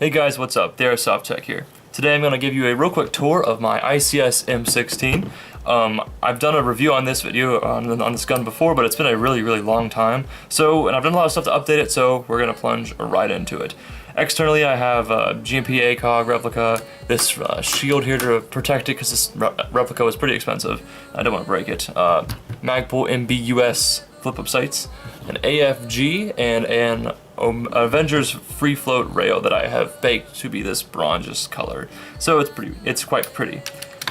Hey guys, what's up? TheAirsoftTech here. Today I'm going to give you a real quick tour of my ICS M16. I've done a review on this video on this gun before, but it's been a really long time. And I've done a lot of stuff to update it, so we're going to plunge right into it. Externally, I have a GMP ACOG replica, this shield here to protect it because this replica was pretty expensive. I don't want to break it. Magpul MBUS flip-up sights, an AFG, and an Avengers free float rail that I have baked to be this bronze color. So it's quite pretty.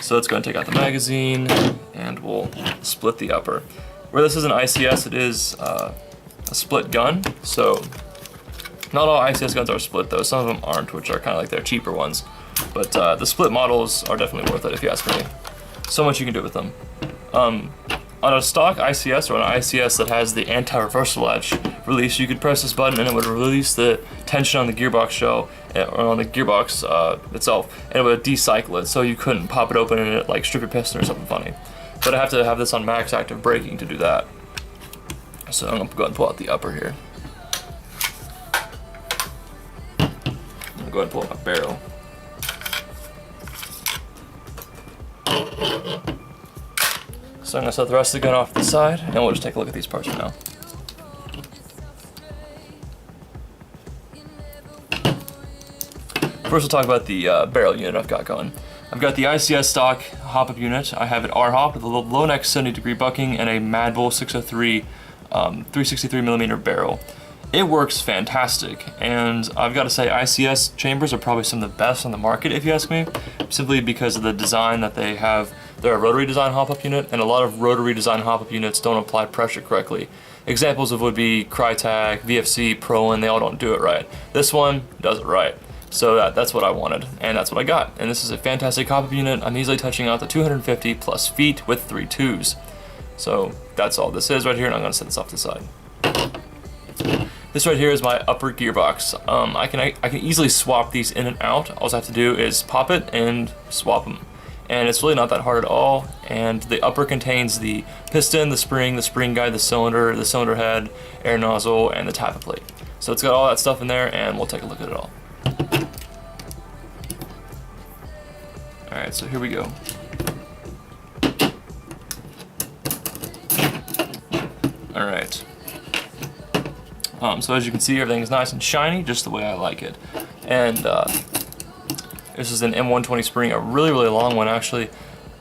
So let's go and take out the magazine and we'll split the upper. Where this is an ICS, it is a split gun. So not all ICS guns are split though. Some of them aren't, which are kind of like their cheaper ones. But the split models are definitely worth it if you ask me. So much you can do with them. On a stock ICS or an ICS that has the anti-reversal latch release, you could press this button and it would release the tension on the gearbox shell or on the gearbox itself, and it would decycle it, so you couldn't pop it open and it like strip your piston or something funny. But I have to have this on max active braking to do that. So I'm gonna go ahead and pull out the upper here. I'm gonna go ahead and pull out my barrel. So I'm going to set the rest of the gun off to the side, and we'll just take a look at these parts for now. First we'll talk about the barrel unit I've got going. I've got the ICS stock hop-up unit. I have an R-hop with a low neck 70-degree bucking and a Mad Bull 603 363mm barrel. It works fantastic, and I've got to say ICS chambers are probably some of the best on the market if you ask me, simply because of the design that they have. They're a rotary design hop-up unit, and a lot of rotary design hop-up units don't apply pressure correctly. Examples of would be Crytac, VFC, Pro, and they all don't do it right. This one does it right. So that's what I wanted, and that's what I got. And this is a fantastic hop-up unit. I'm easily touching out the 250 plus feet with 3 2s. So that's all this is right here, and I'm going to set this off to the side. This right here is my upper gearbox. I can easily swap these in and out. All I have to do is pop it and swap them. And it's really not that hard at all. And the upper contains the piston, the spring guide, the cylinder head, air nozzle, and the tappet plate. So it's got all that stuff in there, and we'll take a look at it all. Alright, so here we go. Alright. So as you can see, everything is nice and shiny, just the way I like it. And this is an M120 spring, a really long one actually.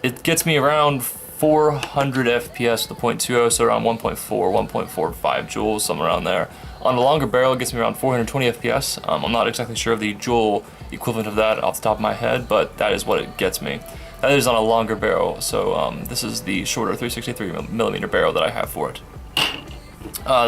It gets me around 400 FPS with the .20, so around 1.4, 1.45 joules, somewhere around there. On a longer barrel, it gets me around 420 FPS. I'm not exactly sure of the joule equivalent of that off the top of my head, but that is what it gets me. That is on a longer barrel, so this is the shorter 363mm barrel that I have for it.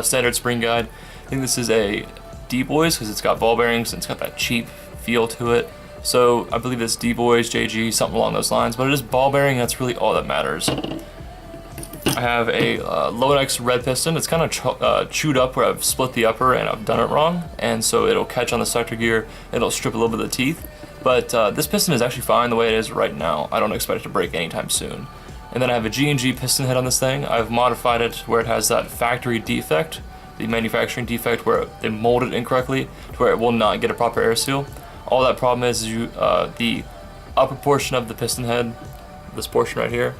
Standard spring guide. I think this is a D-Boys because it's got ball bearings and it's got that cheap feel to it. So I believe it's D-Boys, JG, something along those lines, but it is ball bearing, and that's really all that matters. I have a Lonex red piston. It's kind of chewed up where I've split the upper and I've done it wrong, and so it'll catch on the sector gear and it'll strip a little bit of the teeth. But this piston is actually fine the way it is right now. I don't expect it to break anytime soon. And then I have a G&G piston head on this thing. I've modified it where it has that factory defect, the manufacturing defect where they mold it incorrectly to where it will not get a proper air seal. All that problem is the upper portion of the piston head, this portion right here,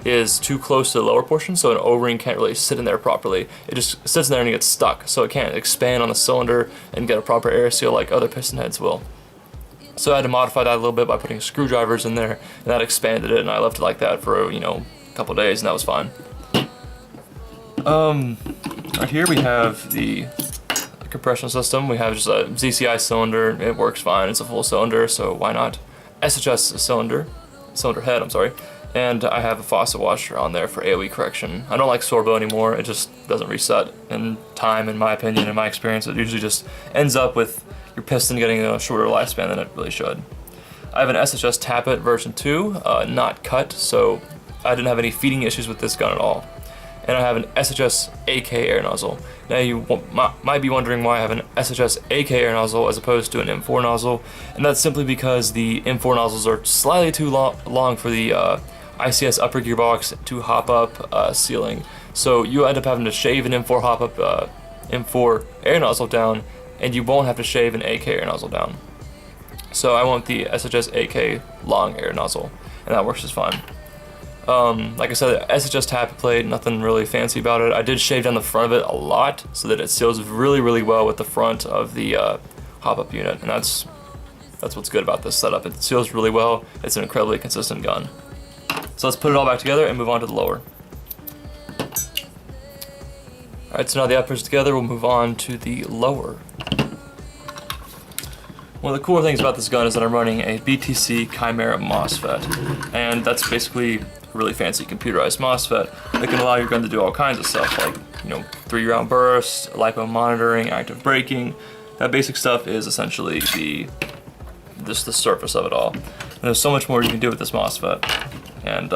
is too close to the lower portion, so an O-ring can't really sit in there properly. It just sits in there and it gets stuck, so it can't expand on the cylinder and get a proper air seal like other piston heads will. So I had to modify that a little bit by putting screwdrivers in there, and that expanded it, and I left it like that for, a couple days, and that was fine. Right here we have the compression system. We have just a ZCI cylinder. It works fine. It's a full cylinder, so why not? SHS cylinder head, I'm sorry. And I have a faucet washer on there for AOE correction. I don't like Sorbo anymore. It just doesn't reset in time, in my opinion, in my experience. It usually just ends up with your piston getting a shorter lifespan than it really should. I have an SHS Tappet version 2, not cut, so I didn't have any feeding issues with this gun at all. And I have an SHS AK air nozzle. Now you might be wondering why I have an SHS AK air nozzle as opposed to an M4 nozzle, and that's simply because the M4 nozzles are slightly too long for the ICS upper gearbox to hop up sealing. So you end up having to shave an M4 hop up M4 air nozzle down, and you won't have to shave an AK air nozzle down. So I want the SHS AK long air nozzle, and that works just fine. Like I said, SHS tappet plate, nothing really fancy about it. I did shave down the front of it a lot so that it seals really, really well with the front of the hop-up unit, and that's what's good about this setup. It seals really well. It's an incredibly consistent gun. So let's put it all back together and move on to the lower. Alright, so now the uppers together, we'll move on to the lower. One of the cooler things about this gun is that I'm running a BTC Chimera MOSFET, and that's basically a really fancy computerized MOSFET that can allow your gun to do all kinds of stuff, like, you know, 3-round burst, LiPo monitoring, active braking. That basic stuff is essentially just the surface of it all. And there's so much more you can do with this MOSFET. And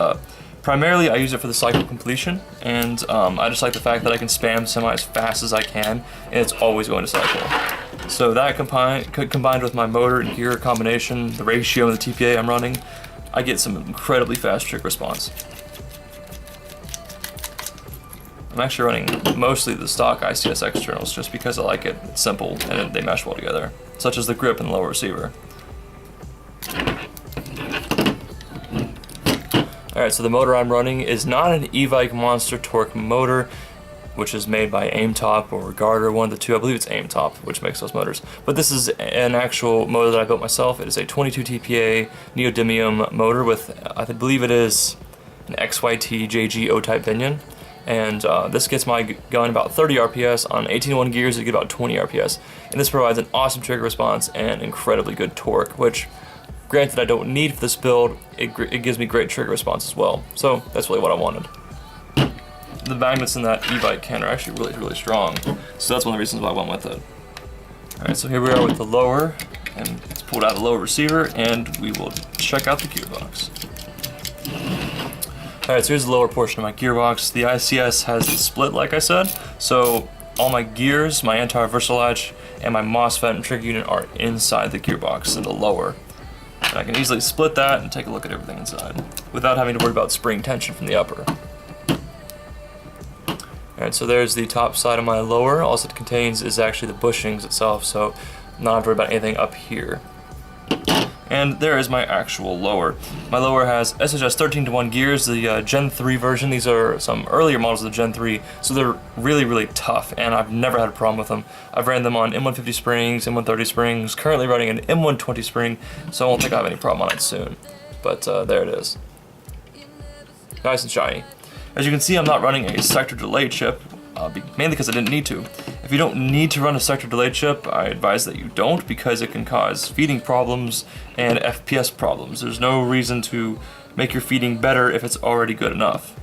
primarily I use it for the cycle completion, and I just like the fact that I can spam semi as fast as I can, and it's always going to cycle. So that combined with my motor and gear combination, the ratio and the TPA I'm running, I get some incredibly fast trigger response. I'm actually running mostly the stock ICS externals just because I like it. It's simple and they mesh well together, such as the grip and the lower receiver. Alright, so the motor I'm running is not an Evike Monster Torque motor, which is made by AimTop or Garter, one of the two. I believe it's AimTop, which makes those motors. But this is an actual motor that I built myself. It is a 22 TPA neodymium motor with, I believe it is an XYT JG O-type pinion. And this gets my gun about 30 RPS. On 18-1 gears, it gets about 20 RPS. And this provides an awesome trigger response and incredibly good torque, which, granted, I don't need for this build. It gives me great trigger response as well. So that's really what I wanted. The magnets in that Evike can are actually really, really strong. So that's one of the reasons why I went with it. Alright, so here we are with the lower, and let's pull out the lower receiver, and we will check out the gearbox. Alright, so here's the lower portion of my gearbox. The ICS has the split, like I said, so all my gears, my anti-reversal latch, and my MOSFET and trigger unit are inside the gearbox in the lower. And I can easily split that and take a look at everything inside without having to worry about spring tension from the upper. Alright, so there's the top side of my lower. All it contains is actually the bushings itself, so not have to worry about anything up here. And there is my actual lower. My lower has SHS 13-1 gears, the Gen 3 version. These are some earlier models of the Gen 3, so they're really, really tough, and I've never had a problem with them. I've ran them on M150 springs, M130 springs, currently running an M120 spring, so I won't think I have any problem on it soon. But there it is. Nice and shiny. As you can see, I'm not running a sector delay chip, mainly because I didn't need to. If you don't need to run a sector delay chip, I advise that you don't, because it can cause feeding problems and FPS problems. There's no reason to make your feeding better if it's already good enough.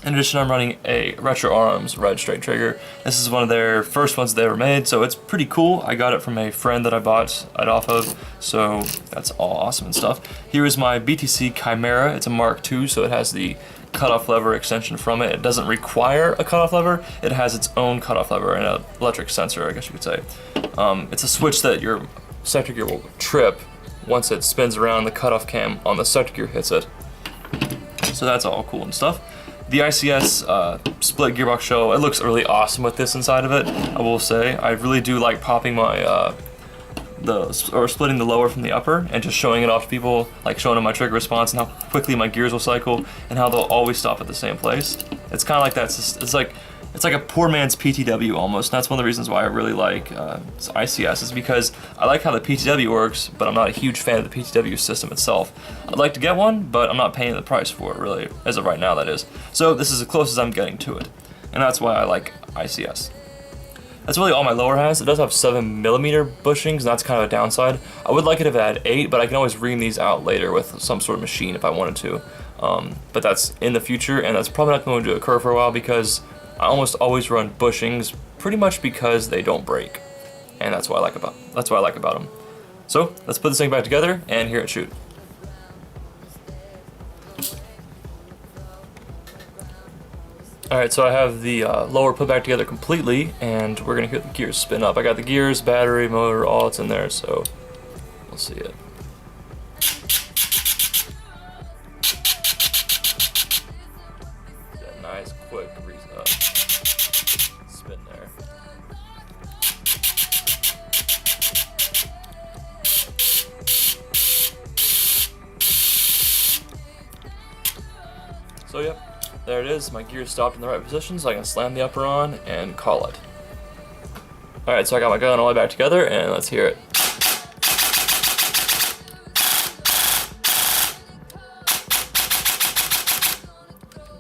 In addition, I'm running a Retro Arms red straight trigger. This is one of their first ones they ever made, so it's pretty cool. I got it from a friend that I bought it off of, so that's all awesome and stuff. Here is my BTC Chimera. It's a Mark II, so it has the cutoff lever extension from it. It doesn't require a cutoff lever. It has its own cutoff lever and an electric sensor, I guess you could say. It's a switch that your sector gear will trip once it spins around. The cutoff cam on the sector gear hits it. So that's all cool and stuff. The ICS split gearbox shell, it looks really awesome with this inside of it, I will say. I really do like popping my, splitting the lower from the upper and just showing it off to people, like showing them my trigger response and how quickly my gears will cycle and how they'll always stop at the same place. It's kind of like that, it's like a poor man's PTW almost. And that's one of the reasons why I really like ICS, is because I like how the PTW works, but I'm not a huge fan of the PTW system itself. I'd like to get one, but I'm not paying the price for it, really, as of right now, that is. So this is as close as I'm getting to it, and that's why I like ICS. That's really all my lower has. It does have 7mm bushings, and that's kind of a downside. I would like it if it had 8, but I can always ream these out later with some sort of machine if I wanted to. But that's in the future, and that's probably not going to occur for a while, because I almost always run bushings, pretty much because they don't break, and that's what I like about them. So let's put this thing back together and hear it shoot. Alright, so I have the lower put back together completely, and we're gonna hear the gears spin up. I got the gears, battery, motor, all it's in there, so we'll see it. Yeah, nice, quick spin there. there it is. My gear is stopped in the right position, so I can slam the upper on and call it. Alright, so I got my gun all the way back together, and let's hear it.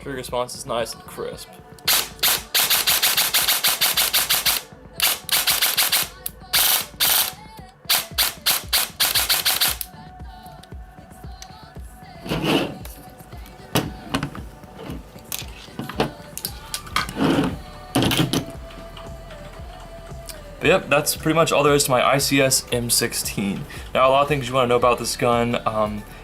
Trigger response is nice and crisp. But yep, that's pretty much all there is to my ICS M16. Now, a lot of things you want to know about this gun.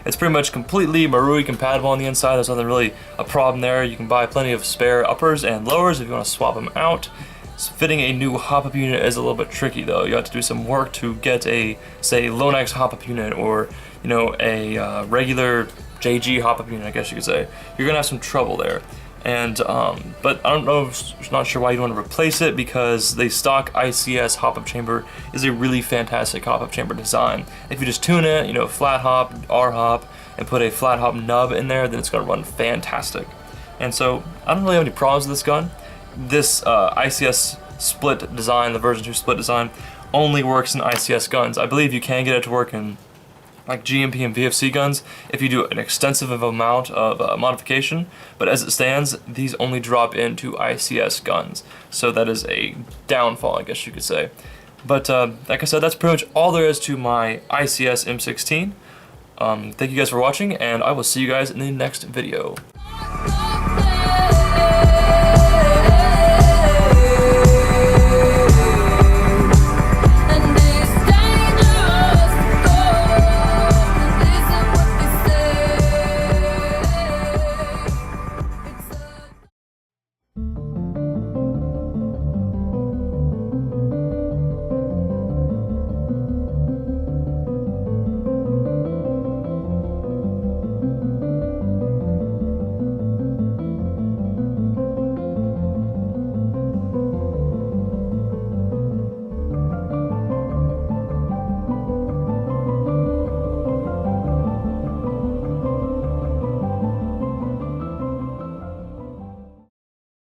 It's pretty much completely Marui compatible on the inside. There's nothing really a problem there. You can buy plenty of spare uppers and lowers if you want to swap them out. Fitting a new hop-up unit is a little bit tricky though. You have to do some work to get a, say, Lonex hop-up unit, or you know, a regular JG hop-up unit, I guess you could say. You're gonna have some trouble there. And but I don't know, not sure why you want to replace it, because the stock ICS hop-up chamber is a really fantastic hop-up chamber design. If you just tune it, you know, flat hop, R hop, and put a flat hop nub in there, then it's gonna run fantastic. And so I don't really have any problems with this gun. This ICS split design, the version 2 split design, only works in ICS guns. I believe you can get it to work in like GMP and VFC guns if you do an extensive amount of modification, but as it stands, these only drop into ICS guns, so that is a downfall, I guess you could say. But like I said, that's pretty much all there is to my ICS M16. Thank you guys for watching, and I will see you guys in the next video.